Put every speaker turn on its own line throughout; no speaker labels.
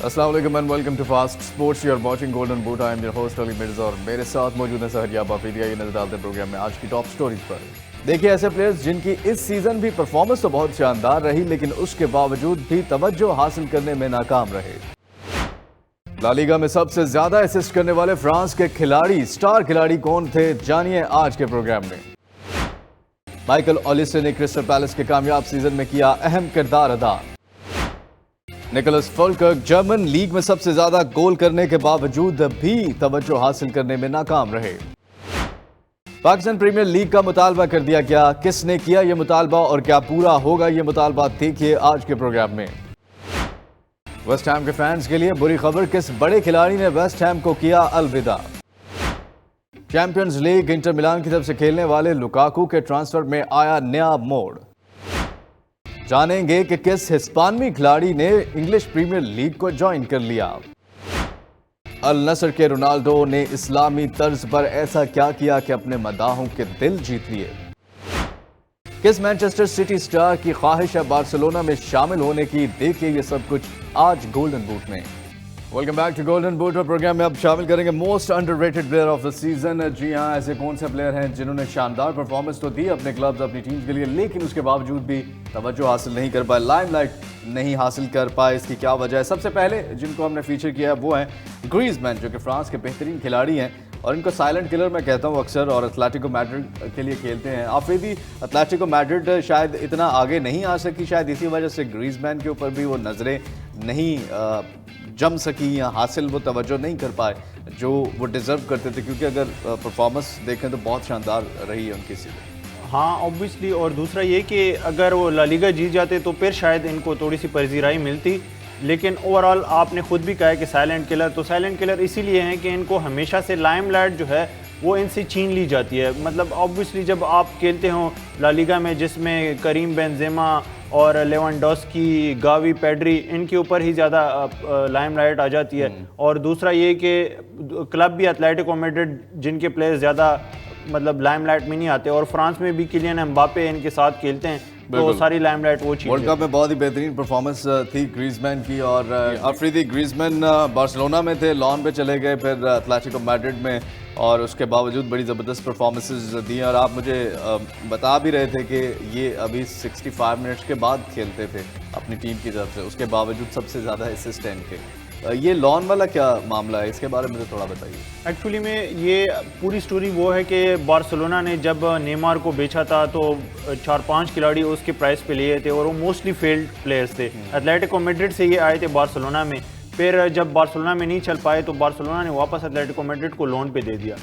अस्सलाम वालेकुम and welcome to fast sports. You are watching golden boot. I am your host Ali Mirza और मेरे साथ मौजूद है सहरियाब आफरीदी। ये नजर डालते हैं प्रोग्राम में आज की टॉप स्टोरीज पर। देखिए ऐसे प्लेयर्स जिनकी इस सीजन भी परफॉर्मेंस तो बहुत शानदार रही लेकिन उसके बावजूद भी तवज्जो हासिल करने में नाकाम रहे। ला लीगा में सबसे ज्यादा असिस्ट करने वाले फ्रांस के खिलाड़ी, स्टार खिलाड़ी कौन थे, जानिए आज के प्रोग्राम में। माइकल ओलिसे ने क्रिस्टल पैलेस के कामयाब सीजन में किया अहम किरदार अदा। निकोलस फुलकर्क जर्मन लीग में सबसे ज्यादा गोल करने के बावजूद भी तवज्जो हासिल करने में नाकाम रहे। पाकिस्तान प्रीमियर लीग का मुतालबा कर दिया गया, किसने किया यह मुतालबा और क्या पूरा होगा यह मुतालबा, देखिए आज के प्रोग्राम में। वेस्ट हैम के फैंस के लिए बुरी खबर, किस बड़े खिलाड़ी ने वेस्ट हैम को किया अलविदा। चैंपियंस लीग इंटर मिलान की तरफ से खेलने वाले लुकाकू के ट्रांसफर में आया नया मोड़। जानेंगे कि किस हिस्पानवी खिलाड़ी ने इंग्लिश प्रीमियर लीग को ज्वाइन कर लिया। अल नसर के रोनाल्डो ने इस्लामी तर्ज पर ऐसा क्या किया कि अपने मदाहों के दिल जीत लिए। किस मैनचेस्टर सिटी स्टार की ख्वाहिश है बार्सिलोना में शामिल होने की, देखिए ये सब कुछ आज गोल्डन बूट में। Welcome back to golden boot. Programme में अब शामिल करेंगे most underrated player of the season. जी हाँ, ऐसे कौन से प्लेयर हैं जिन्होंने शानदार परफॉर्मेंस तो दी अपने क्लब्स, अपनी टीम्स के लिए, लेकिन उसके बावजूद भी तवज्जो हासिल नहीं कर पाए, लाइमलाइट नहीं हासिल कर पाए, इसकी क्या वजह है। सबसे पहले जिनको हमने फीचर किया है वो हैं ग्रीजमैन, जो कि फ्रांस के बेहतरीन खिलाड़ी हैं और इनको साइलेंट किलर मैं कहता हूँ अक्सर, और एथलेटिको मैड्रिड के लिए खेलते हैं। आफरीदी, एथलेटिको मैड्रिड शायद इतना आगे नहीं आ सकी, शायद इसी वजह से ग्रीजमैन के ऊपर भी वो नज़रें नहीं जम सकी या हासिल वो तवज्जो नहीं कर पाए जो वो डिज़र्व करते थे, क्योंकि अगर परफॉर्मेंस देखें तो बहुत शानदार रही है उनकी सीजन।
हाँ ऑब्वियसली, और दूसरा ये कि अगर वो ला लीगा जीत जाते तो फिर शायद इनको थोड़ी सी पजीराई मिलती, लेकिन ओवरऑल आपने खुद भी कहा है कि साइलेंट किलर, तो साइलेंट किलर इसीलिए हैं कि इनको हमेशा से लाइमलाइट जो है वो इनसे छीन ली जाती है। मतलब ऑब्वियसली जब आप खेलते हो ला लीगा में जिसमें करीम बेंजेमा और लेवेंडोस्की, गावी, पेड्री, इनके ऊपर ही ज़्यादा लाइमलाइट आ जाती है। और दूसरा ये कि क्लब भी एथलेटिको मैड्रिड जिनके प्लेयर्स ज़्यादा मतलब लाइमलाइट में नहीं आते, और फ्रांस में भी किलियन एम्बापे इनके साथ खेलते हैं तो सारी लाइमलाइट वो चीज़।
वर्ल्ड कप में बहुत ही बेहतरीन परफॉर्मेंस थी ग्रीजमैन की। और आफरीदी, ग्रीजमैन बार्सिलोना में थे, लॉन पे चले गए, फिर एथलेटिको मैड्रिड में, और उसके बावजूद बड़ी ज़बरदस्त परफॉर्मेंसेस दी। और आप मुझे बता भी रहे थे कि ये अभी 65 मिनट्स के बाद खेलते थे अपनी टीम की तरफ से, उसके बावजूद सबसे ज़्यादा असिस्ट हैं इनके। ये लॉन वाला क्या मामला है, इसके बारे में तो थोड़ा बताइए।
एक्चुअली में ये पूरी स्टोरी वो है कि बार्सिलोना ने जब नेमार को बेचा था तो 4-5 खिलाड़ी उसके प्राइस पे लिए थे और वो मोस्टली फेल्ड प्लेयर्स थे। एथलेटिको मैड्रिड से ये आए थे बार्सिलोना में, फिर जब बार्सिलोना में नहीं चल पाए तो बार्सिलोना ने वापस एथलेटिको मैड्रिड को लोन पे दे दिया।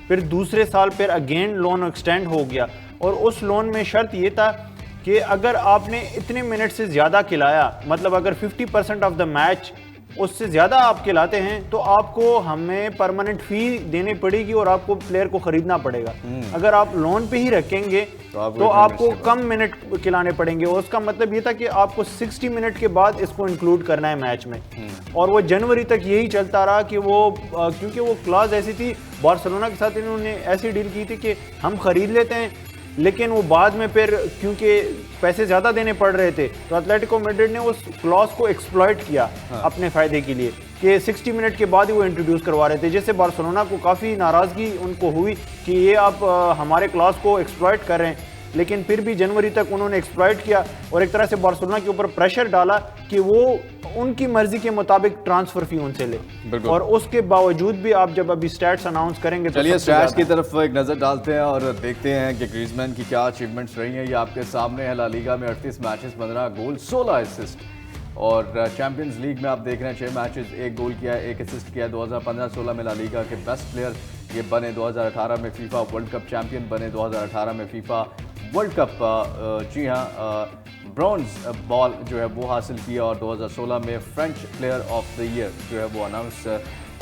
फिर दूसरे साल फिर अगेन लोन एक्सटेंड हो गया, और उस लोन में शर्त ये था कि अगर आपने इतने मिनट से ज़्यादा खिलाया, मतलब अगर 50% ऑफ द मैच उससे ज़्यादा आप खिलाते हैं तो आपको हमें परमानेंट फ़ी देनी पड़ेगी और आपको प्लेयर को ख़रीदना पड़ेगा। अगर आप लोन पे ही रखेंगे तो आपको कम मिनट खिलाने पड़ेंगे, और उसका मतलब ये था कि आपको 60 मिनट के बाद इसको इंक्लूड करना है मैच में। और वो जनवरी तक यही चलता रहा कि वो क्योंकि वो क्लॉज ऐसी थी, बार्सिलोना के साथ इन्होंने ऐसी डील की थी कि हम ख़रीद लेते हैं, लेकिन वो बाद में फिर क्योंकि पैसे ज़्यादा देने पड़ रहे थे तो एथलेटिको मैड्रिड ने उस क्लॉज को एक्सप्लॉइट किया अपने फ़ायदे के लिए कि 60 मिनट के बाद ही वो इंट्रोड्यूस करवा रहे थे, जिससे बार्सिलोना को काफ़ी नाराज़गी उनको हुई कि ये आप हमारे क्लॉज को एक्सप्लॉइट कर रहे हैं। लेकिन फिर भी जनवरी तक उन्होंने एक्सप्लॉइट किया और एक तरह से बार्सिलोना के ऊपर प्रेशर डाला कि वो उनकी मर्जी के मुताबिक ट्रांसफर फी उनसे ले, और उसके बावजूद भी आप जब अभी स्टैट्स अनाउंस करेंगे तो
चलिए स्टैट्स की तरफ एक नज़र डालते हैं और देखते हैं कि ग्रीजमैन की क्या अचीवमेंट्स रही हैं। ये आपके सामने है। ला लीगा में 38 मैचेस, 15 गोल, 16 असिस्ट, और चैंपियंस लीग में आप देख रहे हैं 6 मैचेस, 1 गोल किया है, 1 असिस्ट किया है। 2015-16 में ला लीगा के बेस्ट प्लेयर ये बने, 2018 में फीफा वर्ल्ड कप चैंपियन बने, 2018 में फीफा वर्ल्ड कप जी हाँ ब्रॉन्ज बॉल जो है वो हासिल किया, और 2016 में French player of the year जो है वो अनाउंस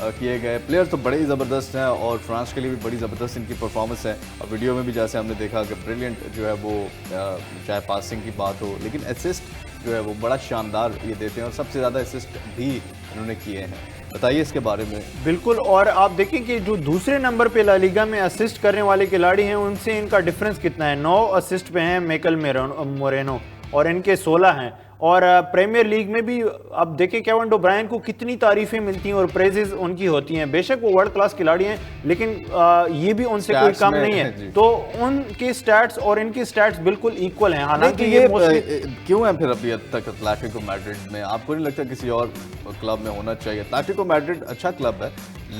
किए गए। प्लेयर तो बड़े ही ज़बरदस्त हैं और फ्रांस के लिए भी बड़ी ज़बरदस्त इनकी परफॉर्मेंस है, और वीडियो में भी जैसे हमने देखा कि ब्रिलियंट जो है वो चाहे पासिंग की बात हो, लेकिन असिस्ट जो है वो बड़ा शानदार ये देते हैं, और सबसे ज़्यादा असिस्ट भी इन्होंने किए हैं। बताइए इसके बारे में।
बिल्कुल, और आप देखें कि जो दूसरे नंबर पे ला लीगा में असिस्ट करने वाले खिलाड़ी हैं उनसे इनका डिफरेंस कितना है। 9 असिस्ट पे हैं माइकल मोरेनो और इनके 16 हैं, और प्रीमियर लीग में भी अब देखें केविन डी ब्रुयने को कितनी तारीफें मिलती हैं और प्रेजेस उनकी होती हैं। बेशक वो वर्ल्ड क्लास खिलाड़ी हैं, लेकिन ये भी उनसे कोई कम नहीं है। तो उनके स्टैट्स और इनके स्टैट्स बिल्कुल इक्वल हैं। हालांकि
ये क्यों है फिर अभी तक एटलेटिको मैड्रिड में? आपको नहीं लगता किसी और क्लब में होना चाहिए? एटलेटिको मैड्रिड अच्छा क्लब है,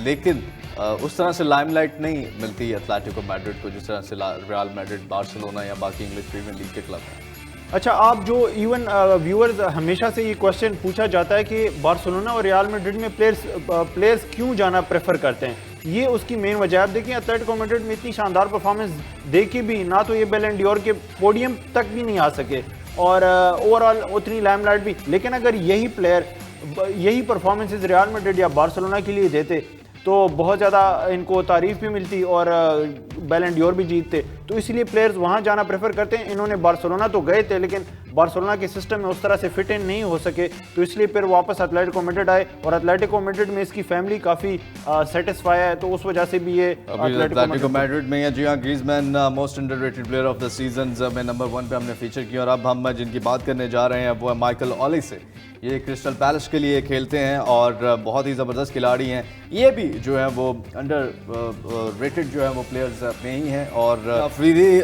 लेकिन उस तरह से लाइमलाइट नहीं मिलती एटलेटिको मैड्रिड को जिस तरह से रियल मैड्रिड, बार्सिलोना या बाकी इंग्लिश प्रीमियर लीग के क्लब हैं।
अच्छा, आप जो इवन व्यूअर्स हमेशा से ये क्वेश्चन पूछा जाता है कि बार्सिलोना और रियल मैड्रिड में प्लेयर्स क्यों जाना प्रेफर करते हैं, ये उसकी मेन वजह। आप देखिए एटलेटिको मैड्रिड में इतनी शानदार परफॉर्मेंस दे के भी ना तो ये बैलन डोर के पोडियम तक भी नहीं आ सके और ओवरऑल उतनी लाइमलाइट भी। लेकिन अगर यही प्लेयर यही परफॉर्मेंसेज रियल मैड्रिड या बार्सिलोना के लिए देते तो बहुत ज़्यादा इनको तारीफ भी मिलती और बैलन डोर भी जीतते। तो इसलिए प्लेयर्स वहाँ जाना प्रेफर करते हैं। इन्होंने बार्सिलोना तो गए थे, लेकिन बार्सिलोना के सिस्टम में उस तरह से फिट इन नहीं हो सके, तो इसलिए फिर वापस एटलेटिको मैड्रिड आए। और एटलेटिको मैड्रिड में इसकी फैमिली काफ़ी सेटिस्फाई है, तो उस वजह से भी ये
एटलेटिको मैड्रिड में है। जी हाँ, Griezmann most underrated player of the season में नंबर 1 पे हमने फीचर किया। और अब हम जिनकी बात करने जा रहे हैं वो है माइकल ओलिसे। ये क्रिस्टल पैलेस के लिए खेलते हैं और बहुत ही ज़बरदस्त खिलाड़ी हैं। ये भी जो है वो अंडर रेटेड जो है वो प्लेयर्स में ही हैं और अफरीदी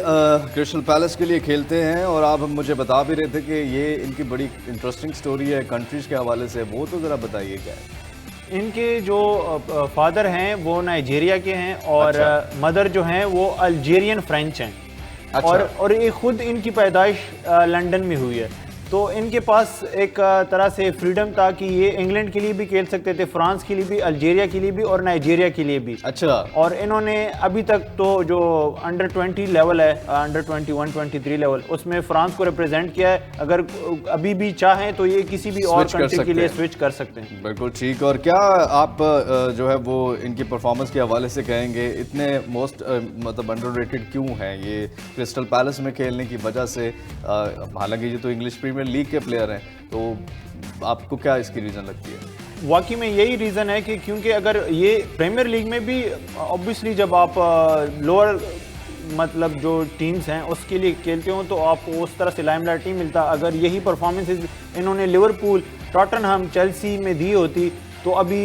क्रिस्टल पैलेस के लिए खेलते हैं। और आप मुझे बता भी रहे थे कि ये इनकी बड़ी इंटरेस्टिंग स्टोरी है कंट्रीज़ के हवाले से, वो तो ज़रा बताइए क्या है।
इनके जो फादर हैं वो नाइजीरिया के हैं और मदर जो हैं वो अल्जीरियन फ्रेंच हैं। और ये खुद इनकी पैदाइश लंदन में हुई है। तो इनके पास एक तरह से फ्रीडम था कि ये इंग्लैंड के लिए भी खेल सकते थे, फ्रांस के लिए भी, अल्जीरिया के लिए भी और नाइजीरिया के लिए भी।
अच्छा।
और इन्होंने अभी तक तो जो अंडर 20 लेवल है, अंडर 21, 23 लेवल, उसमें फ्रांस को रिप्रेजेंट किया है। अगर अभी भी चाहें तो ये किसी भी और कंट्री के लिए स्विच कर सकते हैं।
बिल्कुल ठीक। और क्या आप जो है वो इनकी परफॉर्मेंस के हवाले से कहेंगे इतने मोस्ट मतलब अंडररेटेड क्यों हैं ये क्रिस्टल पैलेस में खेलने की वजह से? हालांकि ये तो इंग्लिश प्रीमियर लीग के प्लेयर हैं, तो आपको क्या इसकी रीज़न लगती है?
वाकई में यही रीज़न है कि क्योंकि अगर ये प्रीमियर लीग में भी ऑब्वियसली जब आप लोअर मतलब जो टीम्स हैं उसके लिए खेलते हो तो आपको उस तरह से लाइमलाइट नहीं मिलता। अगर यही परफॉर्मेंसेज इन्होंने लिवरपूल, टॉटनहम, चेल्सी में दी होती तो अभी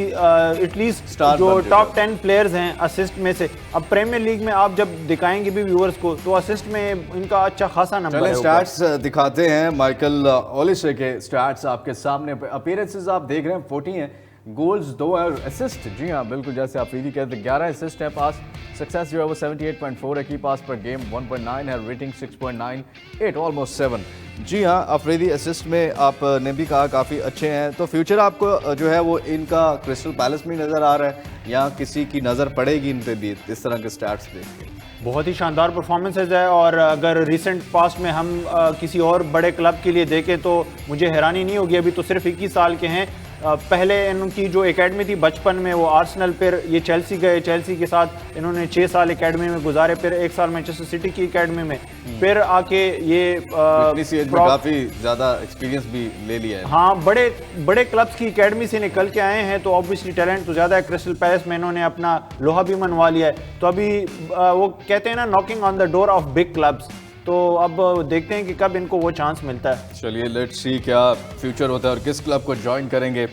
एटलीस्ट जो टॉप 10 प्लेयर्स हैं असिस्ट में से, अब प्रीमियर लीग में आप जब दिखाएंगे भी व्यूअर्स को तो असिस्ट में इनका अच्छा खासा नंबर है।
स्टैट्स दिखाते हैं माइकल ओलिसे के स्टैट्स आपके सामने। अपीयरेंसेस आप देख रहे हैं 40 हैं, गोल्स 2 और असिस्ट। जी हाँ, बिल्कुल जैसे आप कहते हैं 11 असिस्ट है। पास सक्सेस जो है वो 78.4 है, की पास पर गेम 1.9 है, रेटिंग 6.98, ऑलमोस्ट 7। जी हाँ, अफरीदी असिस्ट में आपने भी कहा काफ़ी अच्छे हैं। तो फ्यूचर आपको जो है वो इनका क्रिस्टल पैलेस में नज़र आ रहा है या किसी की नज़र पड़ेगी इन पे भी इस तरह के स्टैट्स देख के?
बहुत ही शानदार परफॉर्मेंसेज है। और अगर रिसेंट पास्ट में हम किसी और बड़े क्लब के लिए देखें तो मुझे हैरानी नहीं होगी। अभी तो सिर्फ 21 साल के हैं। पहले इनकी जो एकेडमी थी बचपन में वो आर्सेनल, फिर ये चेल्सी गए, चेल्सी के साथ इन्होंने 6 साल एकेडमी में गुजारे, फिर 1 साल मैनचेस्टर सिटी की एकेडमी में, फिर आके ये
काफ़ी ज़्यादा एक्सपीरियंस भी ले लिया है।
हाँ, बड़े बड़े क्लब्स की एकेडमी से निकल के आए हैं, तो ऑब्वियसली टैलेंट तो ज़्यादा है। क्रिस्टल पैलेस में इन्होंने अपना लोहा भी मनवा लिया है। तो अभी वो कहते हैं ना, knocking on the door of big clubs. तो अब देखते हैं कि कब इनको वो चांस मिलता है।
चलिए लेट्स सी क्या फ्यूचर होता है और किस क्लब को ज्वाइन करेंगे।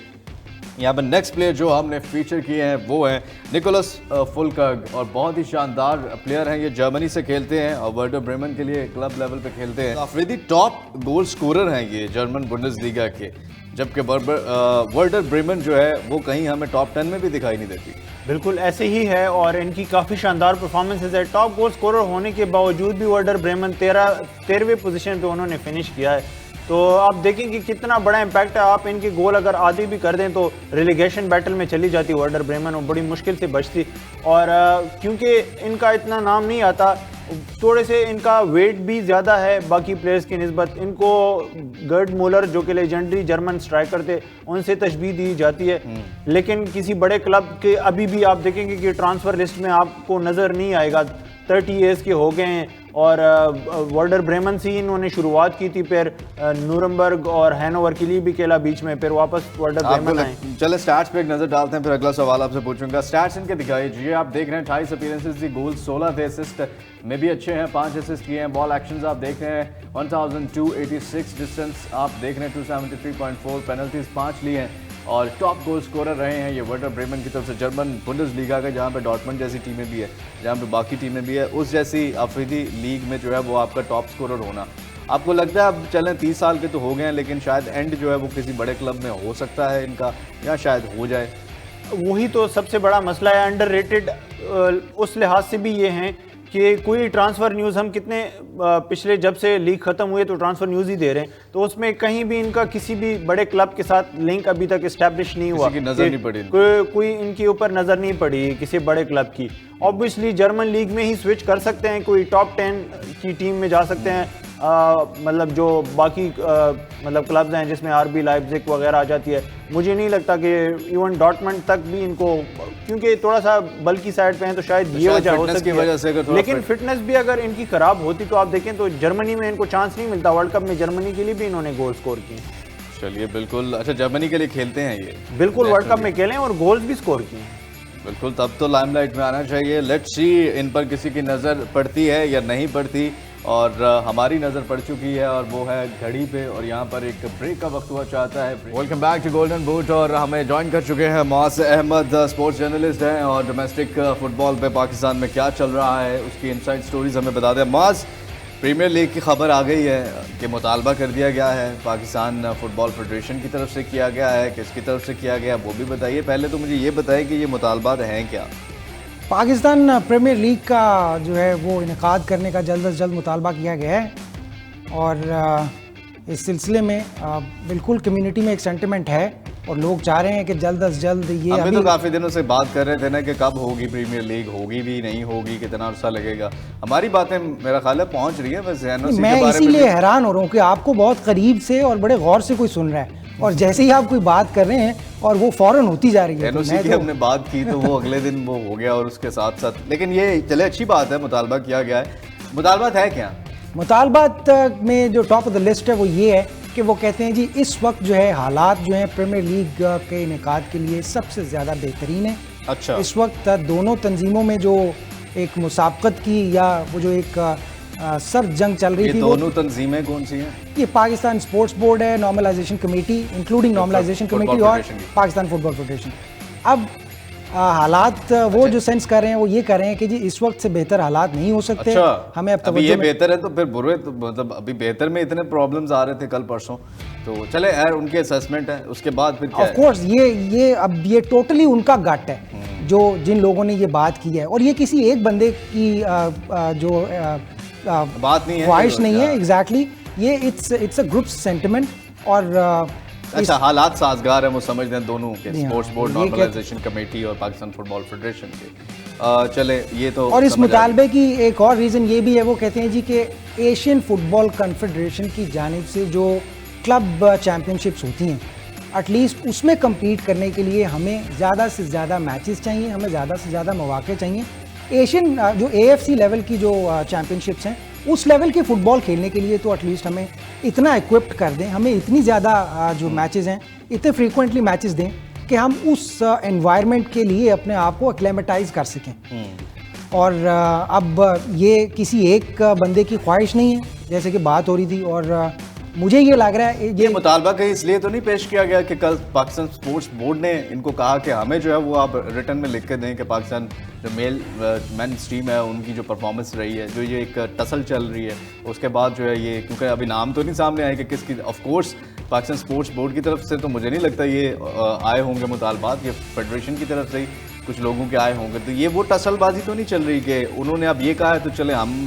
यहाँ पर नेक्स्ट प्लेयर जो हमने फीचर किए हैं वो है निकोलस फुलकर्ग। और बहुत ही शानदार प्लेयर हैं ये, जर्मनी से खेलते हैं और वर्डर ब्रेमन के लिए क्लब लेवल पे खेलते हैं। अफरीदी टॉप गोल स्कोरर हैं ये जर्मन बुंडेसलीगा के, जबकि वर्डर ब्रेमन जो है वो कहीं हमें टॉप 10 में भी दिखाई नहीं देती।
बिल्कुल ऐसे ही है और इनकी काफ़ी शानदार परफॉर्मेंसेज है। टॉप गोल स्कोरर होने के बावजूद भी वर्डर ब्रेमन 13वें पोजीशन पे उन्होंने फिनिश किया है। तो आप देखें कि कितना बड़ा इम्पैक्ट है। आप इनके गोल अगर आधे भी कर दें तो रिलीगेशन बैटल में चली जाती वर्डर ब्रेमन, और बड़ी मुश्किल से बचती। और क्योंकि इनका इतना नाम नहीं आता, थोड़े से इनका वेट भी ज़्यादा है बाकी प्लेयर्स की निस्बत। इनको गर्ड मूलर जो कि लेजेंडरी जर्मन स्ट्राइकर थे उनसे तशबीह दी जाती है। लेकिन किसी बड़े क्लब के अभी भी आप देखेंगे कि ट्रांसफ़र लिस्ट में आपको नज़र नहीं आएगा। 30 ईयर्स के हो गए हैं और वर्डर ब्रेमन से इन्होंने शुरुआत की थी, फिर नूरमबर्ग और हैनोवर के लिए भी खेला बीच में, फिर वापस वर्डर ब्रेमन आए।
चले स्टैट्स पे एक नजर डालते हैं, फिर अगला सवाल आपसे पूछूंगा। स्टैट्स इनके दिखाई जी, आप देख रहे हैं 28 अपीयरेंसेस दी, गोल 16 थे, असिस्ट में भी अच्छे हैं, 5 असिस्ट किए हैं। बॉल एक्शंस आप देख रहे हैं 1286, डिस्टेंस आप देख रहे हैं 273.4, पेनल्टीज 5 ली हैं और टॉप गोल स्कोरर रहे हैं ये वर्डर ब्रेमन की तरफ से। जर्मन बुंडेसलीगा का, जहाँ पे डॉर्टमंड जैसी टीमें भी है, जहाँ पे बाकी टीमें भी है, उस जैसी अफ्रीदी लीग में जो है वो आपका टॉप स्कोरर होना, आपको लगता है अब चलें 30 साल के तो हो गए हैं, लेकिन शायद एंड जो है वो किसी बड़े क्लब में हो सकता है इनका, या शायद हो जाए?
वही तो सबसे बड़ा मसला है, अंडररेटेड उस लिहाज से भी ये हैं कि कोई ट्रांसफ़र न्यूज़ हम कितने पिछले जब से लीग ख़त्म हुए तो ट्रांसफ़र न्यूज़ ही दे रहे हैं, तो उसमें कहीं भी इनका किसी भी बड़े क्लब के साथ लिंक अभी तक इस्टेब्लिश नहीं हुआ,
नज़र नहीं पड़ी,
कोई इनके ऊपर नज़र नहीं पड़ी किसी बड़े क्लब की। ऑब्वियसली जर्मन लीग में ही स्विच कर सकते हैं, कोई टॉप 10 की टीम में जा सकते हैं, मतलब जो बाकी मतलब क्लब्स हैं जिसमें आरबी लाइप्जिग वगैरह आ जाती है। मुझे नहीं लगता कि इवन डॉर्टमंड तक भी इनको, क्योंकि थोड़ा सा बल्कि साइड पे हैं, तो शायद ये वजह हो सकती है। लेकिन फिटनेस भी अगर इनकी खराब होती तो आप देखें तो जर्मनी में इनको चांस नहीं मिलता। वर्ल्ड कप में जर्मनी के लिए भी इन्होंने गोल स्कोर किए।
चलिए बिल्कुल, अच्छा जर्मनी के लिए खेलते हैं ये,
बिल्कुल वर्ल्ड कप में खेले और गोल्स भी स्कोर किए।
बिल्कुल, तब तो लाइमलाइट में आना चाहिए। लेट्स सी इन पर किसी की नज़र पड़ती है या नहीं पड़ती, और हमारी नज़र पड़ चुकी है और वो है घड़ी पे, और यहाँ पर एक ब्रेक का वक्त हुआ चाहता है। Welcome back to golden boot, और हमें ज्वाइन कर चुके हैं मुआज़ अहमद, स्पोर्ट्स जर्नलिस्ट हैं और डोमेस्टिक फुटबॉल पे पाकिस्तान में क्या चल रहा है उसकी इनसाइड स्टोरीज हमें बता दें। मुआज़, प्रीमियर लीग की खबर आ गई है कि मुतालबा कर दिया गया है, पाकिस्तान फुटबॉल फेडरेशन की तरफ से किया गया है, किसकी तरफ से किया गया वो भी बताइए। पहले तो मुझे ये बताइए कि ये मुतालबात हैं क्या?
पाकिस्तान प्रीमियर लीग का जो है वो इनेकाद करने का जल्द अज जल्द मुतालबा किया गया है, और इस सिलसिले में बिल्कुल कम्युनिटी में एक सेंटिमेंट है और लोग चाह रहे हैं कि जल्द अज जल्द ये
हम भी तो काफ़ी दिनों से बात कर रहे थे ना कि कब होगी प्रीमियर लीग, होगी भी नहीं होगी, कितना अर्सा लगेगा। हमारी बातें मेरा ख्याल है पहुंच रही है, बस
मैं इसीलिए हैरान हो रहा हूँ कि आपको बहुत करीब से और बड़े गौर से कोई सुन रहा है, और जैसे ही आप कोई बात कर रहे हैं और वो फौरन होती जा रही है।
एनओसी की हमने बात की तो वो अगले दिन वो हो गया, और उसके साथ साथ, लेकिन ये चले अच्छी बात है, मुतालबा किया गया है। मुतालबात है क्या?
मुतालबात में जो टॉप ऑफ द लिस्ट है वो ये है कि वो कहते हैं जी इस वक्त जो है हालात जो है प्रीमियर लीग के इनेकाद के लिए सबसे ज़्यादा बेहतरीन है।
अच्छा,
इस वक्त दोनों तंजीमों में जो एक मुसाबकत की या वो जो एक सर्द जंग चल रही थी,
दोनों तंजीमें कौन सी हैं?
ये पाकिस्तान स्पोर्ट्स बोर्ड है, normalisation committee including normalisation committee और पाकिस्तान फुटबॉल फेडरेशन। अब हालात वो जो सेंस कर रहे हैं वो ये कर रहे हैं कि जी इस वक्त से बेहतर हालात नहीं हो सकते।
अच्छा,
हमें अब
अभी ये बेहतर है तो फिर बुरे, तो मतलब अभी बेहतर में इतने प्रॉब्लम्स आ रहे थे कल परसों, तो चले यार उनके असेसमेंट है, उसके बाद फिर क्या
ऑफ कोर्स ये अब ये टोटली उनका गट है जो जिन लोगों ने ये बात की है, और ये किसी एक बंदे की जो
बात नहीं है,
ख्वाहिश नहीं है। एग्जैक्टली, ये इट्स अ ग्रुप सेंटिमेंट। और
अच्छा, हालात साजगार है वो समझते हैं दोनों के, स्पोर्ट्स बोर्ड, नॉर्मलाइजेशन कमेटी और पाकिस्तान फुटबॉल फेडरेशन के। चले ये तो, और
इस मुतालबे की एक और रीज़न ये भी है, वो कहते हैं जी कि एशियन फुटबॉल कन्फेडरेशन की जानिब से जो क्लब चैम्पियनशिप्स होती हैं, एटलीस्ट उसमें कम्पीट करने के लिए हमें ज़्यादा से ज़्यादा मैचेस चाहिए, हमें ज़्यादा से ज़्यादा मौके चाहिए। एशियन जो AFC लेवल की जो चैम्पियनशिप्स हैं, उस लेवल के फुटबॉल खेलने के लिए तो एटलीस्ट हमें इतना इक्विप्ड कर दें, हमें इतनी ज़्यादा जो मैचेस हैं, इतने फ्रीक्वेंटली मैचेस दें कि हम उस एनवायरनमेंट के लिए अपने आप को एक्लेमेटाइज कर सकें। और अब ये किसी एक बंदे की ख्वाहिश नहीं है जैसे कि बात हो रही थी, और मुझे ये लग रहा है
ये मुतालबा कहीं इसलिए तो नहीं पेश किया गया कि कल पाकिस्तान स्पोर्ट्स बोर्ड ने इनको कहा कि हमें जो है वो आप रिटर्न में लिख के दें कि पाकिस्तान जो मेंस टीम है उनकी जो परफॉर्मेंस रही है, जो ये एक टसल चल रही है, उसके बाद जो है ये, क्योंकि अभी नाम तो नहीं सामने आए कि किसकी, of course Pakistan sports board की तरफ से तो मुझे नहीं लगता ये आए होंगे मुतालबात, ये फेडरेशन की तरफ से ही कुछ लोगों के आए होंगे, तो ये वो टसलबाजी तो नहीं चल रही कि उन्होंने अब ये कहा है तो चले हम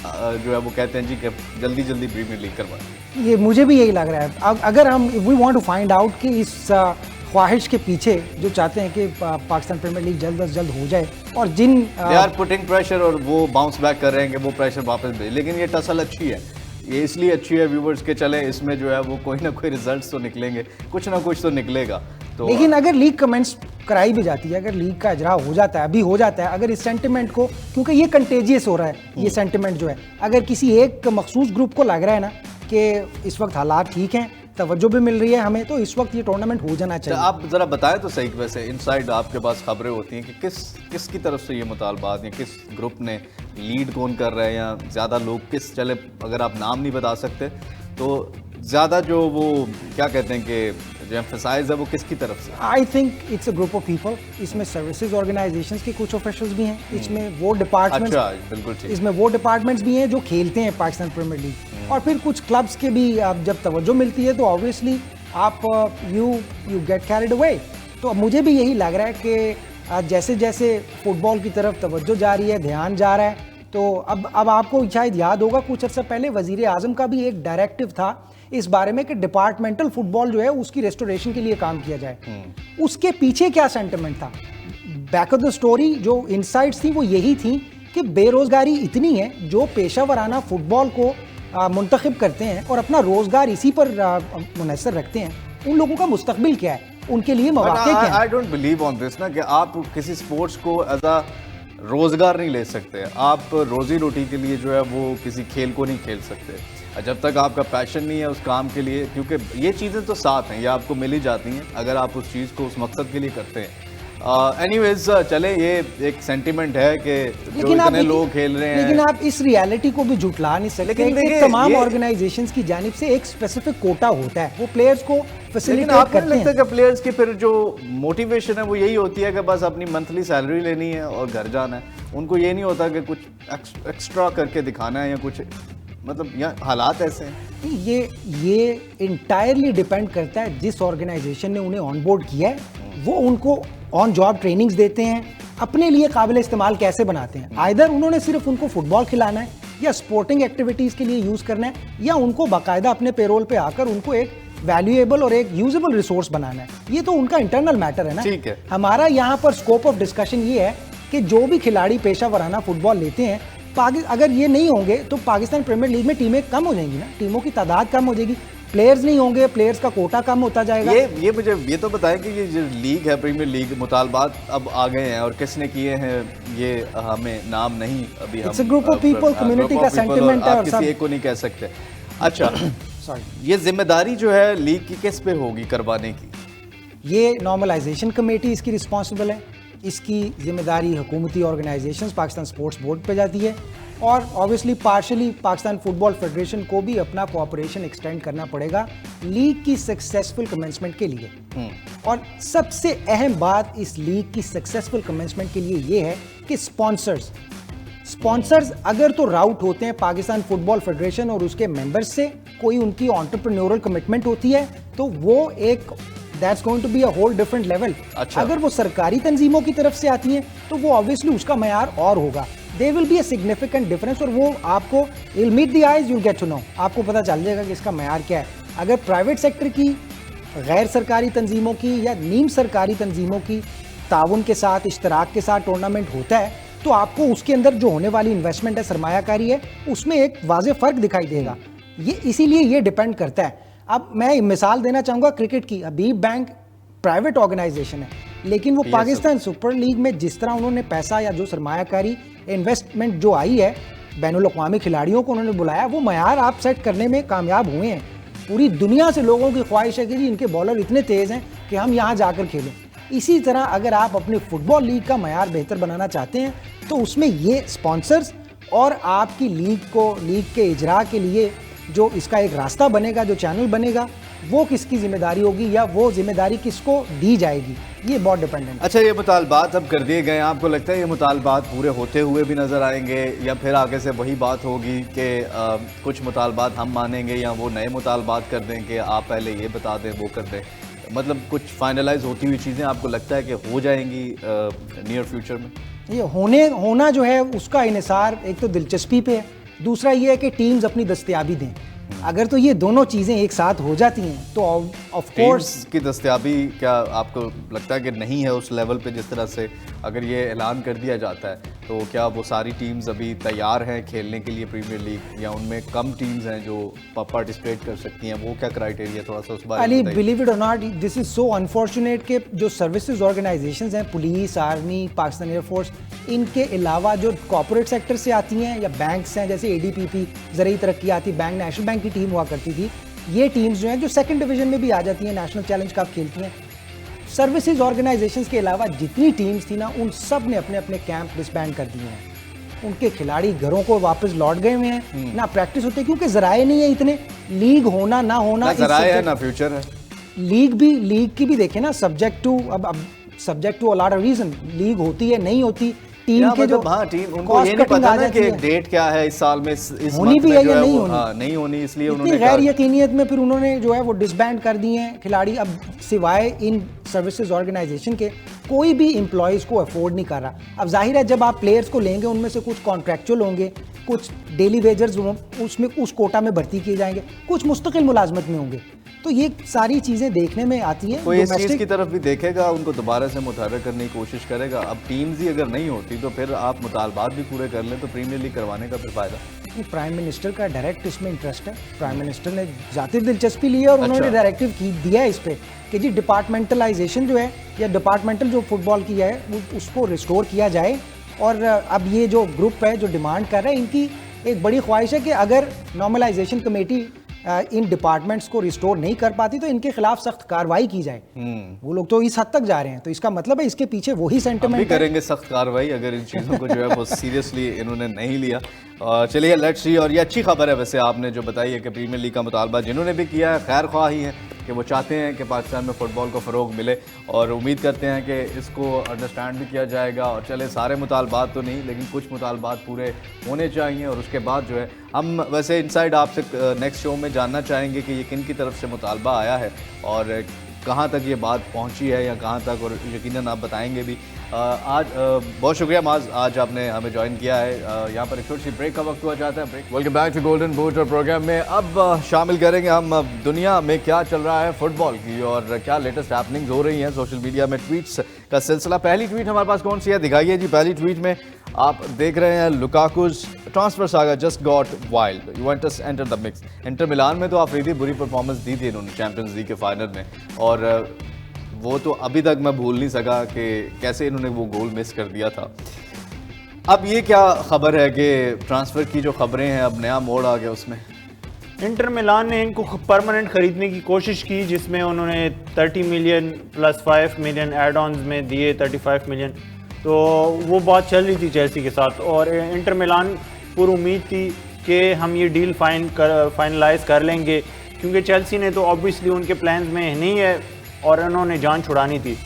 जो है वो कहते हैं जी कि जल्दी जल्दी प्रीमियर लीग करवाएं।
ये मुझे भी यही लग रहा है। अगर हम we want to find out कि इस ख्वाहिश के पीछे जो चाहते हैं कि पाकिस्तान प्रीमियर लीग जल्द अज जल्द हो जाए, और जिन
दे आर पुटिंग प्रेशर और वो बाउंस बैक कर रहे हैं कि वो प्रेशर वापस भेज, लेकिन ये टसल अच्छी है, ये इसलिए अच्छी है व्यूवर्स के, चले इसमें जो है वो कोई ना कोई रिजल्ट्स तो निकलेंगे, कुछ ना कुछ तो निकलेगा। तो
लेकिन अगर लीग कमेंट्स कराई भी जाती है, अगर लीग का इजरा हो जाता है, अभी हो जाता है, अगर इस सेंटिमेंट को, क्योंकि ये कंटेजियस हो रहा है ये सेंटिमेंट जो है, अगर किसी एक मखसूस ग्रुप को लग रहा है ना कि इस वक्त हालात ठीक हैं, तवज्जो भी मिल रही है हमें, तो इस वक्त ये टूर्नामेंट हो जाना चाहिए।
आप जरा बताएं तो सही, वैसे इनसाइड आपके पास खबरें होती हैं कि किसकी तरफ से ये मुतालबात, या किस ग्रुप ने लीड कौन कर रहा है, या ज़्यादा लोग किस, चले अगर आप नाम नहीं बता सकते तो ज़्यादा जो वो क्या कहते हैं कि जो एम्फसाइज है वो किसकी तरफ से?
I think it's a group of people. इसमें सर्विसेज ऑर्गेनाइजेशंस के कुछ ऑफिशियल्स भी हैं, इसमें वो डिपार्टमेंट्स,
अच्छा, बिल्कुल ठीक।
इसमें वो डिपार्टमेंट्स भी हैं जो खेलते हैं पाकिस्तान प्रीमियर लीग, और फिर कुछ क्लब्स के भी आप जब तवज्जो मिलती है तो ऑब्वियसली आप यू गेट कैरिड अवे। तो मुझे भी यही लग रहा है कि जैसे जैसे फुटबॉल की तरफ तवज्जो जा रही है, ध्यान जा रहा है, तो अब आपको शायद याद होगा कुछ अर्सा पहले वजीर आजम का भी एक डायरेक्टिव था इस बारे में कि डिपार्टमेंटल फुटबॉल जो है उसकी रेस्टोरेशन के लिए काम किया जाए। उसके पीछे क्या सेंटिमेंट था, बैक ऑफ द स्टोरी जो इनसाइट्स थी वो यही थी कि बेरोजगारी इतनी है, जो पेशा वराना फुटबॉल को मुंतखब करते हैं और अपना रोजगार इसी पर मुनहसर रखते हैं, उन लोगों का मुस्तकबिल क्या है, उनके लिए मौके क्या हैं।
I don't believe on this ना कि आप किसी स्पोर्ट्स को एज अ रोजगार नहीं ले सकते। आप रोजी रोटी के लिए जो है वो किसी खेल को नहीं खेल सकते जब तक आपका पैशन नहीं है उस काम के लिए, क्योंकि ये चीज़ें तो साथ हैं, ये आपको मिल ही जाती हैं अगर आप उस चीज़ को उस मकसद के लिए करते हैं। एनीवेज चले, ये एक सेंटिमेंट है कि जो इतने लोग खेल रहे हैं,
लेकिन आप इस रियलिटी को भी झुठला नहीं सकते।
लेकिन
कि तमाम ऑर्गेनाइजेशंस की जानिब से एक स्पेसिफिक कोटा होता है, वो प्लेयर्स को फैसिलिटेट करते हैं।
लगता है कि प्लेयर्स की फिर जो मोटिवेशन है वो यही होती है कि बस अपनी मंथली सैलरी लेनी है और घर जाना है, उनको ये नहीं होता कि कुछ एक्स्ट्रा करके दिखाना है या कुछ, मतलब यहाँ हालात ऐसे हैं।
ये इंटायरली डिपेंड करता है जिस ऑर्गेनाइजेशन ने उन्हें ऑन बोर्ड किया है, वो उनको ऑन जॉब ट्रेनिंग्स देते हैं, अपने लिए काबिल इस्तेमाल कैसे बनाते हैं। आइदर उन्होंने सिर्फ उनको फुटबॉल खिलाना है या स्पोर्टिंग एक्टिविटीज़ के लिए यूज़ करना है, या उनको बाकायदा अपने पेरोल पे आकर उनको एक वैल्यूएबल और एक यूजेबल रिसोर्स बनाना है। ये तो उनका इंटरनल मैटर है ना।
ठीक है।
हमारा यहाँ पर स्कोप ऑफ डिस्कशन ये है कि जो भी खिलाड़ी पेशा वराना फुटबॉल लेते हैं, अगर ये नहीं होंगे तो पाकिस्तान प्रीमियर लीग में टीमें कम हो जाएंगी ना, टीमों की तादाद कम हो जाएगी, प्लेयर्स नहीं होंगे, प्लेयर्स का कोटा कम होता जाएगा।
ये मुझे ये तो बताएं कि ये जो लीग है, प्रीमियर लीग, मुतालबात अब आ गए हैं और किसने किए हैं ये हमें नाम नहीं, अभी
it's a group of people, community का सेंटिमेंट है,
आप किसी एक को नहीं कह सकते। अच्छा सॉरी, ये जिम्मेदारी जो है लीग की किस पे होगी करवाने की?
ये नॉर्मलाइजेशन कमेटी इसकी रिस्पॉन्सिबल है, इसकी जिम्मेदारी हुकूमती ऑर्गेनाइजेशंस पाकिस्तान स्पोर्ट्स बोर्ड पे जाती है, और obviously partially Pakistan football federation को भी अपना कोऑपरेशन एक्सटेंड करना पड़ेगा लीग की सक्सेसफुल कमेंसमेंट के लिए। और सबसे अहम बात इस लीग की सक्सेसफुल कमेंसमेंट के लिए ये है कि स्पॉन्सर्स अगर तो राउट होते हैं पाकिस्तान फुटबॉल फेडरेशन और उसके मेंबर्स से, कोई उनकी एंटरप्रेन्योरल कमिटमेंट होती है, तो वो एक that's going to be a whole different level. अगर वो सरकारी तंजीमों की तरफ से आती हैं तो वो ऑब्वियसली उसका मयार और होगा, they will be a significant difference, और वो आपको will meet the eyes, you'll get to know, आपको पता चल जाएगा कि इसका मयार क्या है। अगर प्राइवेट सेक्टर की, गैर सरकारी तंजीमों की या नीम सरकारी तंजीमों की ताउन के साथ, इश्तराक के साथ टूर्नामेंट होता है, तो आपको उसके अंदर जो होने वाली इन्वेस्टमेंट है, सरमायाकारी है, उसमें एक वाज़ेह फ़र्क दिखाई देगा। ये इसीलिए ये डिपेंड करता है। अब मैं मिसाल देना चाहूँगा क्रिकेट की। हबीब बैंक प्राइवेट ऑर्गेनाइजेशन है, लेकिन वो पाकिस्तान सुपर लीग में जिस तरह उन्होंने पैसा या जो सरमायाकारी इन्वेस्टमेंट जो आई है, बैनुल अक़वामी खिलाड़ियों को उन्होंने बुलाया, वो मयार आप सेट करने में कामयाब हुए हैं। पूरी दुनिया से लोगों की ख्वाहिश है कि जी इनके बॉलर इतने तेज़ हैं कि हम यहाँ जाकर खेलें। इसी तरह अगर आप अपने फुटबॉल लीग का मयार बेहतर बनाना चाहते हैं तो उसमें ये स्पॉन्सर्स और आपकी लीग के इजरा के लिए जो इसका एक रास्ता बनेगा, जो चैनल बनेगा, वो किसकी जिम्मेदारी होगी या वो जिम्मेदारी किसको दी जाएगी, ये बहुत डिपेंडेंट है।
अच्छा, ये मुतालबात अब कर दिए गए, आपको लगता है ये मुतालबात पूरे होते हुए भी नज़र आएंगे, या फिर आगे से वही बात होगी कि कुछ मुतालबात हम मानेंगे या वो नए मुतालबात कर दें कि आप पहले ये बता दें, वो कर दें? मतलब कुछ फाइनलाइज होती हुई चीज़ें आपको लगता है कि हो जाएंगी नियर फ्यूचर में?
ये होना जो है उसका इन्हिसार एक तो दिलचस्पी पे है, दूसरा ये है कि टीम्स अपनी दस्तयाबी दें। अगर तो ये दोनों चीज़ें एक साथ हो जाती हैं तो ऑफ कोर्स
की दस्तयाबी क्या आपको लगता है कि नहीं है उस लेवल पे जिस तरह से अगर ये ऐलान कर दिया जाता है तो क्या वो सारी टीम्स अभी तैयार हैं खेलने के लिए प्रीमियर लीग, या उनमें कम टीम्स हैं जो पार्टिसिपेट कर सकती हैं? वो क्या क्राइटेरिया, थोड़ा सा उस बारे में
अली,
बताइए।
बिलीव इट और not, this is so unfortunate कि जो सर्विसेज ऑर्गेनाइजेशंस हैं, पुलिस, आर्मी, पाकिस्तान एयरफोर्स, इनके अलावा जो कॉर्पोरेट सेक्टर से आती हैं या बैंक्स हैं, जैसे ADPP ज़रूरी तरक्कियाती बैंक, नेशनल बैंक की टीम हुआ करती थी, ये टीम्स जो हैं जो सेकंड डिवीजन में भी आ जाती हैं, नेशनल चैलेंज कप खेलती हैं। सर्विसेज ऑर्गेनाइजेशंस के अलावा जितनी टीम्स थी ना, उन सब ने अपने अपने कैंप डिसबैंड कर दिए हैं। उनके खिलाड़ी घरों को वापस लौट गए हुए हैं, ना प्रैक्टिस होती, क्योंकि जराए नहीं है इतने, लीग होना ना होना,
ना ज़राए है ना फ्यूचर है।
लीग की भी देखें ना, subject to subject to a lot of reason, league होती है नहीं होती, टीम के जो
हाँ, टीम उनको ये नहीं पता ना कि एक डेट क्या है इस साल में, इस
होनी
month
भी
में
है
जो
या
है
नहीं
वो,
होनी।
हाँ, नहीं होनी, इसलिए
इतनी
उन्होंने
गैर
कहा।
यकीनियत में फिर उन्होंने जो है वो डिसबैंड कर दिए हैं खिलाड़ी। अब सिवाय इन सर्विसेज ऑर्गेनाइजेशन के कोई भी एम्प्लॉयज़ को अफोर्ड नहीं कर रहा। अब जाहिर है जब आप प्लेयर्स को लेंगे उनमें से कुछ कॉन्ट्रैक्चुअल होंगे, कुछ डेली वेजर्स उसमें उस कोटा में भर्ती किए जाएंगे, कुछ मुस्तकिल मुलाजमत में होंगे। तो ये सारी चीज़ें देखने में आती हैं।
कोई इस चीज़ की तरफ भी देखेगा, उनको दोबारा से मुतहर्रिक करने की कोशिश करेगा। अब टीम्स ही अगर नहीं होती तो फिर आप मुतालबात भी पूरे कर लें तो प्रीमियर लीग करवाने का फिर फायदा।
प्राइम मिनिस्टर का डायरेक्ट इसमें इंटरेस्ट है। प्राइम मिनिस्टर ने जाती दिलचस्पी ली है और उन्होंने डायरेक्टिव दिया है इस पर कि जी डिपार्टमेंटलाइजेशन जो है या डिपार्टमेंटल जो फुटबॉल की है उसको रिस्टोर किया जाए। और अब ये जो ग्रुप है जो डिमांड कर रहा है, इनकी एक बड़ी ख्वाहिश है कि अगर नॉर्मलाइजेशन कमेटी इन डिपार्टमेंट्स को रिस्टोर नहीं कर पाती तो इनके खिलाफ सख्त कार्रवाई की जाए। वो लोग तो इस हद तक जा रहे हैं, तो इसका मतलब है इसके पीछे वही सेंटिमेंट है।
करेंगे सख्त कार्रवाई अगर इन चीज़ों को जो है वो सीरियसली इन्होंने नहीं लिया। चलिए लेट्स सी। और ये अच्छी खबर है वैसे आपने जो बताई है कि प्रीमियर लीग का मुतालबा जिन्होंने भी किया है खैर ख्वाह ही है कि वो चाहते हैं कि पाकिस्तान में फ़ुटबॉल को फ़रोग मिले, और उम्मीद करते हैं कि इसको अंडरस्टैंड भी किया जाएगा। और चले सारे मुतालबात तो नहीं, लेकिन कुछ मुतालबात पूरे होने चाहिए। और उसके बाद जो है हम वैसे इनसाइड आपसे नेक्स्ट शो में जानना चाहेंगे कि ये किन की तरफ से मुतालबा आया है और कहाँ तक ये बात पहुँची है या कहाँ तक, और यकीनन आप बताएंगे भी। आज बहुत शुक्रिया माज, आज आपने हमें ज्वाइन किया है। यहाँ पर एक छोटी सी ब्रेक का वक्त हुआ चाहता है। Break. Welcome back to golden boot. और प्रोग्राम में अब शामिल करेंगे हम दुनिया में क्या चल रहा है फुटबॉल की और क्या लेटेस्ट हैपनिंग्स हो रही हैं सोशल मीडिया में, ट्वीट्स का सिलसिला। पहली ट्वीट हमारे पास कौन सी है, दिखाइए जी। पहली ट्वीट में आप देख रहे हैं Lukaku's transfer saga just got wild, Juventus enter the mix. Inter Milan में तो आफरीदी बुरी परफॉर्मेंस दी थी इन्होंने चैंपियंस लीग के फाइनल में, और वो तो अभी तक मैं भूल नहीं सका कि कैसे इन्होंने वो गोल मिस कर दिया था। अब ये क्या खबर है कि ट्रांसफ़र की जो खबरें हैं अब नया मोड़ आ गया उसमें।
इंटर मिलान ने इनको परमानेंट खरीदने की कोशिश की, जिसमें उन्होंने 30 million plus 5 million add ons में दिए 35 मिलियन। तो वो बात चल रही थी चेल्सी के साथ, और इंटर मिलान पूरी उम्मीद थी कि हम ये डील फाइनलाइज कर लेंगे, क्योंकि चेल्सी ने तो ऑब्वियसली उनके प्लान्स में नहीं है और इन्होंने जान छुड़ानी थी।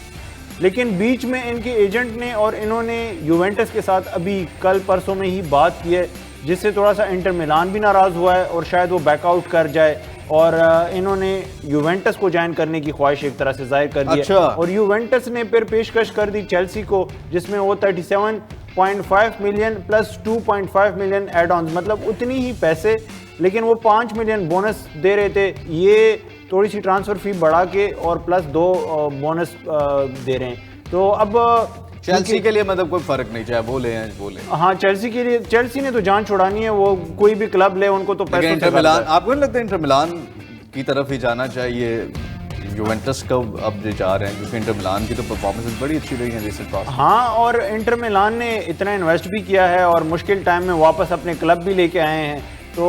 लेकिन बीच में इनके एजेंट ने और इन्होंने यूवेंटस के साथ अभी कल परसों में ही बात की है, जिससे थोड़ा सा इंटर मिलान भी नाराज़ हुआ है और शायद वो बैकआउट कर जाए, और इन्होंने यूवेंटस को ज्वाइन करने की ख्वाहिश एक तरह से जाहिर कर दी।
अच्छा।
और यूवेंटस ने फिर पेशकश कर दी चेल्सी को, जिसमें वो 37.5 million plus 2.5 million add on, मतलब उतनी ही पैसे, लेकिन वो 5 मिलियन बोनस दे रहे थे। ये थोड़ी सी ट्रांसफ़र फी बढ़ा के और प्लस 2 बोनस दे रहे हैं। तो अब
चेल्सी के लिए मतलब कोई फ़र्क नहीं, चाहे वो ले या वो ले।
हाँ, चेल्सी के लिए, चेल्सी ने तो जान छुड़ानी है, वो कोई भी क्लब ले उनको तो पैसे।
इंटर मिलान, आपको नहीं लगता इंटर मिलान की तरफ ही जाना चाहिए यूवेंटस का अब जो जा रहे हैं, क्योंकि इंटर मिलान की तो परफॉर्मेंस बड़ी अच्छी रही है रिसेंट पास।
हाँ, और इंटर मिलान ने इतना इन्वेस्ट भी किया है और मुश्किल टाइम में वापस अपने क्लब भी लेके आए हैं, तो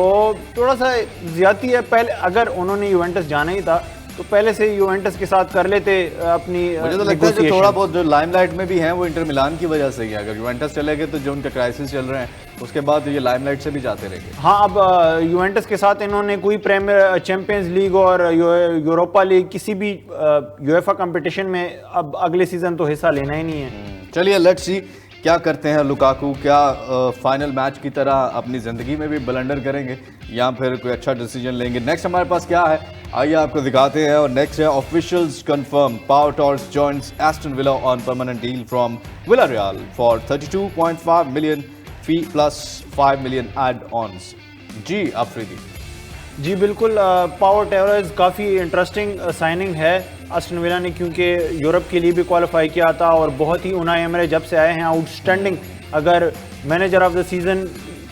थोड़ा सा ज्यादती है। पहले अगर उन्होंने यूवेंटस जाना ही था तो पहले से यूवेंटस के साथ कर लेते अपनी।
मुझे तो लगता है कि थोड़ा बहुत जो लाइमलाइट में भी हैं वो इंटर मिलान की वजह से ही है। अगर यूवेंटस चले गए तो जो उनका क्राइसिस चल रहे हैं उसके बाद ये लाइमलाइट से भी जाते रहेंगे।
हाँ, अब यूवेंटस के साथ इन्होंने कोई प्रीमियर, चैंपियंस लीग और यूरोपा लीग किसी भी यूएफए कंपटीशन में अब अगले सीजन तो हिस्सा लेना ही नहीं है।
चलिए लेट्स सी क्या करते हैं लुकाकू, क्या फाइनल मैच की तरह अपनी ज़िंदगी में भी ब्लंडर करेंगे या फिर कोई अच्छा डिसीजन लेंगे। नेक्स्ट हमारे पास क्या है आइए आपको दिखाते हैं। और नेक्स्ट है officials confirm Pau Torres joins Aston Villa on permanent deal from Villarreal for 32.5 million fee plus 5 million add ons. जी आफरीदी।
जी बिल्कुल, पावर टॉर्च काफ़ी इंटरेस्टिंग साइनिंग है। आस्टन विला ने क्योंकि यूरोप के लिए भी क्वालिफाई किया था और बहुत ही उनाई एमरे जब से आए हैं आउटस्टैंडिंग, अगर मैनेजर ऑफ द सीज़न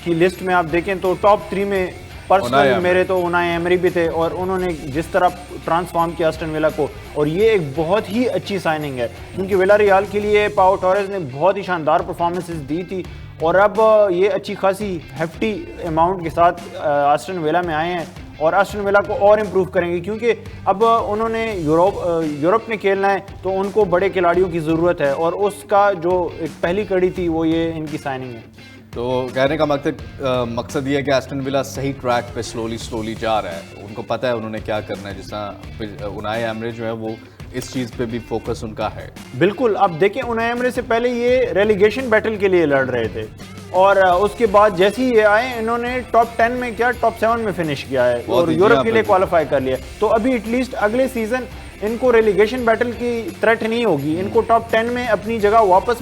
की लिस्ट में आप देखें तो टॉप 3 में पर्सनली मेरे तो उनाई एमरी भी थे, और उन्होंने जिस तरह ट्रांसफॉर्म किया आस्टन विला को, और ये एक बहुत ही अच्छी साइनिंग है क्योंकि विला रियाल के लिए पाओ टोरेस ने बहुत ही शानदार परफॉर्मेंसेस दी थी और अब ये अच्छी खासी हेफ्टी अमाउंट के साथ आस्टन विला में आए हैं और आस्टन विला को और इम्प्रूव करेंगे क्योंकि अब उन्होंने यूरोप में खेलना है तो उनको बड़े खिलाड़ियों की ज़रूरत है और उसका जो एक पहली कड़ी थी वो ये इनकी साइनिंग है।
तो कहने का मकसद ये है कि एस्टन विला सही ट्रैक पे स्लोली जा रहा है, उनको पता है उन्होंने क्या करना है, जिस तरह उनाई एमरे जो है वो इस चीज़ पे भी फोकस उनका है।
बिल्कुल, अब देखें उनाई एमरे से पहले ये रेलीगेशन बैटल के लिए लड़ रहे थे और उसके बाद जैसे ही ये आए इन्होंने टॉप 10 में क्या टॉप 7 में फिनिश किया है और यूरोप के लिए क्वालिफाई कर लिया, तो अभी एटलीस्ट अगले सीजन इनको रेलीगेशन बैटल की थ्रेट नहीं होगी, इनको टॉप 10 में अपनी जगह वापस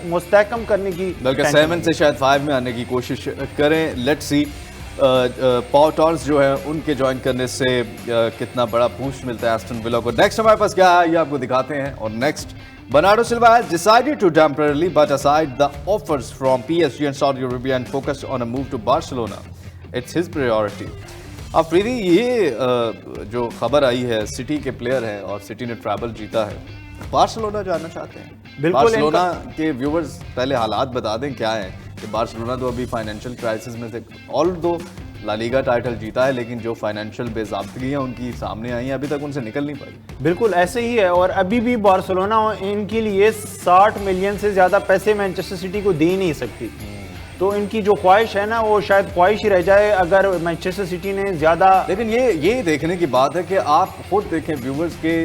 मुस्तहकम करने की,
बल्कि 7 से शायद 5 में आने की कोशिश करें। लेट्स सी पाओ टोरेस जो है उनके ज्वाइन करने से कितना बड़ा बूस्ट मिलता है एस्टन विला को। नेक्स्ट हमारे पास क्या है ये आपको दिखाते हैं। और next, Bernardo Silva has decided to temporarily put aside the offers from PSG and Saudi Arabia and focus on a move to Barcelona. It's his priority. Afridi, ये जो खबर आई है, सिटी के प्लेयर हैं और सिटी ने ट्रैवल जीता है, बार्सिलोना जाना चाहते हैं।
बिल्कुल,
बार्सिलोना के व्यूवर्स पहले हालात बता दें क्या है कि बार्सिलोना तो अभी फाइनेंशियल क्राइसिस में से, ऑल दो ला लीगा टाइटल जीता है लेकिन जो फाइनेंशियल बेज़ाब्तगियाँ उनकी सामने आई हैं अभी तक उनसे निकल नहीं पाई।
बिल्कुल ऐसे ही है और अभी भी बार्सिलोना इनके लिए 60 मिलियन से ज़्यादा पैसे मैनचेस्टर सिटी को दे ही नहीं सकती, तो इनकी जो ख्वाहिश है ना वो शायद ख्वाहिश ही रह जाए अगर मैनचेस्टर सिटी ने ज़्यादा।
लेकिन ये देखने की बात है कि आप खुद देखें व्यूवर्स के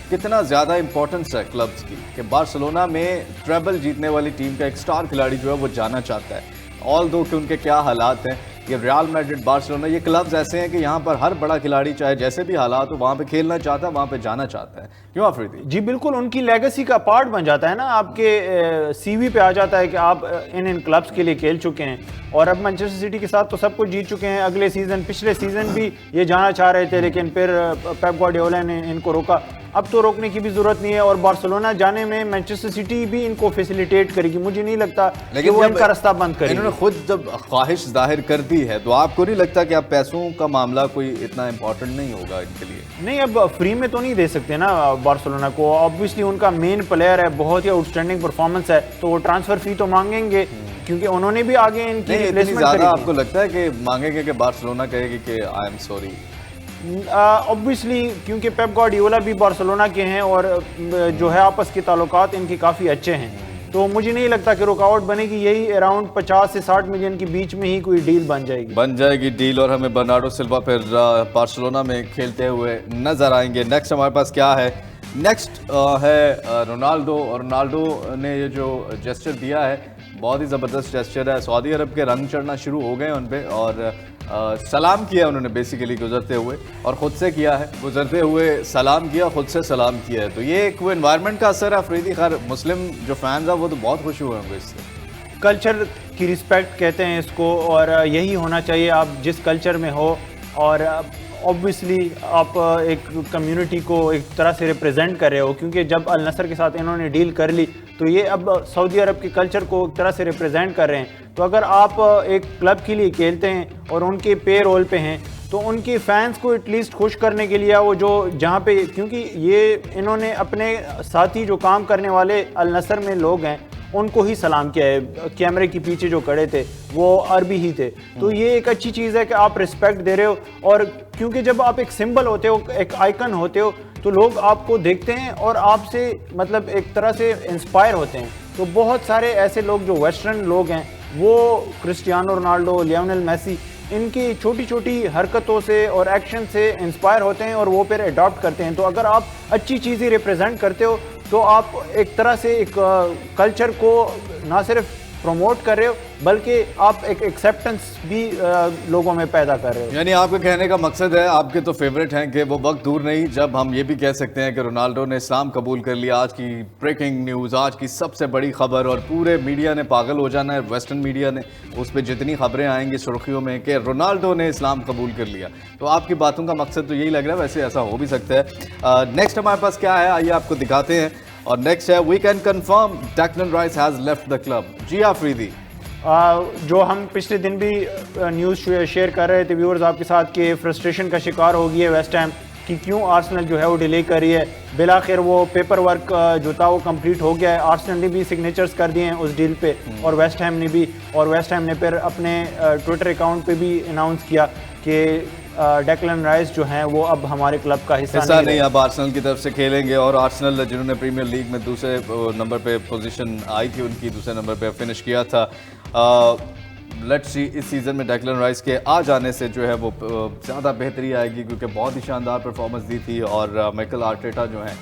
कितना ज़्यादा इंपॉर्टेंस है क्लब्स की, कि बार्सिलोना में ट्रेबल जीतने वाली टीम का एक स्टार खिलाड़ी जो है वो जाना चाहता है, ऑल दो कि उनके क्या हालात हैं। ये रियल मैड्रिड, बार्सिलोना, ये क्लब्स ऐसे हैं कि यहाँ पर हर बड़ा खिलाड़ी चाहे जैसे भी हालात हो वहाँ पे खेलना चाहता है, वहाँ पे जाना चाहता है। क्यों अफरीदी?
जी बिल्कुल, उनकी लेगेसी का पार्ट बन जाता है ना, आपके सीवी पे आ जाता है कि आप इन क्लब्स के लिए खेल चुके हैं और अब मैनचेस्टर सिटी के साथ तो सब कुछ जीत चुके हैं। अगले सीजन, पिछले सीजन भी ये जाना चाह रहे थे लेकिन फिर पेप गार्डियोला ने इनको रोका, अब तो रोकने की भी जरूरत नहीं है और बार्सिलोना जाने में मैनचेस्टर सिटी भी इनको फैसिलिटेट करेगी, मुझे नहीं लगता कि वो इनका रास्ता बंद करेगी।
इन्होंने खुद जब ख्वाहिश जाहिर कर दी है तो आपको नहीं लगता कि अब पैसों का मामला कोई इतना इंपॉर्टेंट नहीं होगा इनके लिए?
नहीं, अब फ्री में तो नहीं दे सकते ना बार्सिलोना को, ऑब्वियसली उनका मेन प्लेयर है, बहुत ही आउटस्टैंडिंग परफॉर्मेंस है तो वो ट्रांसफर फी तो मांगेंगे क्योंकि उन्होंने भी आगे इनकी रिप्लेसमेंट करी।
आपको लगता है कि मांगेंगे कि बार्सिलोना कहेगी कि आई एम सॉरी?
ऑब्वियसली क्योंकि पेप गार्डियोला भी बार्सिलोना के हैं और जो है आपस के ताल्लुकात इनके काफ़ी अच्छे हैं, तो मुझे नहीं लगता कि रुकावट बनेगी, यही अराउंड 50 से 60 मिलियन के बीच में ही कोई डील बन जाएगी डील और हमें बर्नार्डो सिल्वा फिर बार्सिलोना में खेलते हुए नजर आएंगे। नेक्स्ट हमारे पास क्या है? नेक्स्ट है रोनाल्डो, और रोनाल्डो ने ये जो जेस्चर दिया है बहुत ही ज़बरदस्त जेस्चर है, सऊदी अरब के रंग चढ़ना शुरू हो गए उन पे और सलाम किया उन्होंने बेसिकली गुजरते हुए, और ख़ुद से किया है, गुजरते हुए सलाम किया, ख़ुद से सलाम किया है, तो ये एक वो एनवायरनमेंट का असर है अफरीदी। खैर मुस्लिम जो फैंस हैं वो तो बहुत खुश हुए होंगे इससे। कल्चर की रिस्पेक्ट कहते हैं इसको और यही होना चाहिए आप जिस कल्चर में हो, और ऑब्वियसली आप एक कम्युनिटी को एक तरह से रिप्रेजेंट कर रहे हो क्योंकि जब अल नसर के साथ इन्होंने डील कर ली तो ये अब सऊदी अरब के कल्चर को एक तरह से रिप्रेजेंट कर रहे हैं। तो अगर आप एक क्लब के लिए खेलते हैं और उनके पे रोल पे हैं तो उनके फैंस को एटलीस्ट खुश करने के लिए वो जो जहाँ पे, क्योंकि ये इन्होंने अपने साथी जो काम करने वाले अल नसर में लोग हैं उनको ही सलाम किया है, कैमरे के पीछे जो खड़े थे वो अरबी ही थे, तो ये एक अच्छी चीज़ है कि आप रिस्पेक्ट दे रहे हो। और क्योंकि जब आप एक सिंबल होते हो, एक आइकन होते हो, तो लोग आपको देखते हैं और आपसे मतलब एक तरह से इंस्पायर होते हैं। तो बहुत सारे ऐसे लोग जो वेस्टर्न लोग हैं वो क्रिस्टियानो रोनाल्डो, लियोनेल मेसी, इनकी छोटी छोटी हरकतों से और एक्शन से इंस्पायर होते हैं और वो फिर अडॉप्ट करते हैं। तो अगर आप अच्छी चीज़ें रिप्रेजेंट करते हो तो आप एक तरह से एक कल्चर को ना सिर्फ प्रमोट कर रहे हो, बल्कि आप एक एक्सेप्टेंस भी लोगों में पैदा कर रहे हो।
यानी आपके कहने का मकसद है, आपके तो फेवरेट हैं कि वो वक्त दूर नहीं जब हम ये भी कह सकते हैं कि रोनाल्डो ने इस्लाम कबूल कर लिया। आज की ब्रेकिंग न्यूज़, आज की सबसे बड़ी खबर, और पूरे मीडिया ने पागल हो जाना है, वेस्टर्न मीडिया ने, उस पर जितनी खबरें आएंगी सुर्खियों में कि रोनाल्डो ने इस्लाम कबूल कर लिया। तो आपकी बातों का मकसद तो यही लग रहा है, वैसे ऐसा हो भी सकता है। नेक्स्ट हमारे पास क्या है, आइए आपको दिखाते हैं। और नेक्स्ट है, we can confirm Declan Rice has left the club. जी आफरीदी,
जो हम पिछले दिन भी न्यूज़ शेयर कर रहे थे व्यूअर्स आपके साथ कि फ्रस्ट्रेशन का शिकार हो गई है वेस्ट हैम कि क्यों आर्सेनल जो है वो डिले कर रही है। बिलाखिर वो पेपर वर्क जो था वो कंप्लीट हो गया है। आर्सेनल ने भी सिग्नेचर्स कर दिए हैं उस डील पे, और वेस्ट हैम ने भी, और वेस्ट हैम ने फिर अपने ट्विटर अकाउंट पे भी अनाउंस किया कि डेक्लन राइस जो हैं वो अब हमारे क्लब का हिस्सा नहीं,
अब आर्सेनल की तरफ से खेलेंगे। और आर्सेनल जिन्होंने प्रीमियर लीग में दूसरे नंबर पे पोजीशन आई थी उनकी, दूसरे नंबर पे फिनिश किया था। लेट्स सी इस सीज़न में डेक्लन राइस के आ जाने से जो है वो ज़्यादा बेहतरी आएगी, क्योंकि बहुत ही शानदार परफॉर्मेंस दी थी। और माइकल आर्टेटा जो हैं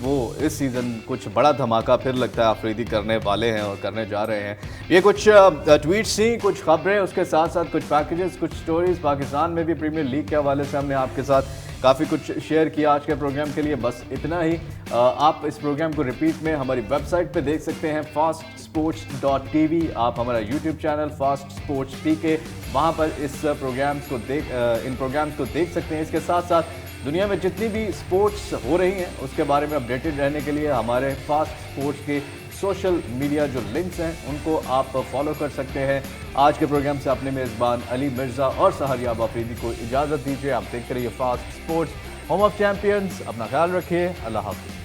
वो इस सीज़न कुछ बड़ा धमाका फिर लगता है आफरीदी करने वाले हैं और करने जा रहे हैं। ये कुछ ट्वीट्स थी, कुछ खबरें, उसके साथ साथ कुछ पैकेजेस, कुछ स्टोरीज पाकिस्तान में भी प्रीमियर लीग के हवाले से हमने आपके साथ काफ़ी कुछ शेयर किया आज के प्रोग्राम के लिए। बस इतना ही। आप इस प्रोग्राम को रिपीट में हमारी वेबसाइट पे देख सकते हैं fastsports.tv। आप हमारा YouTube channel fast sports PK, वहाँ पर इस प्रोग्राम्स को इन प्रोग्राम्स को देख सकते हैं। इसके साथ साथ दुनिया में जितनी भी स्पोर्ट्स हो रही हैं उसके बारे में अपडेटेड रहने के लिए हमारे फास्ट स्पोर्ट्स के सोशल मीडिया जो लिंक्स हैं उनको आप फॉलो कर सकते हैं। आज के प्रोग्राम से अपने मेज़बान अली मिर्ज़ा और सहरियाब आफरीदी को इजाज़त दीजिए। आप देखते रहिए fast sports, home of champions. अपना ख्याल रखिए। अल्लाह हाफ़िज़।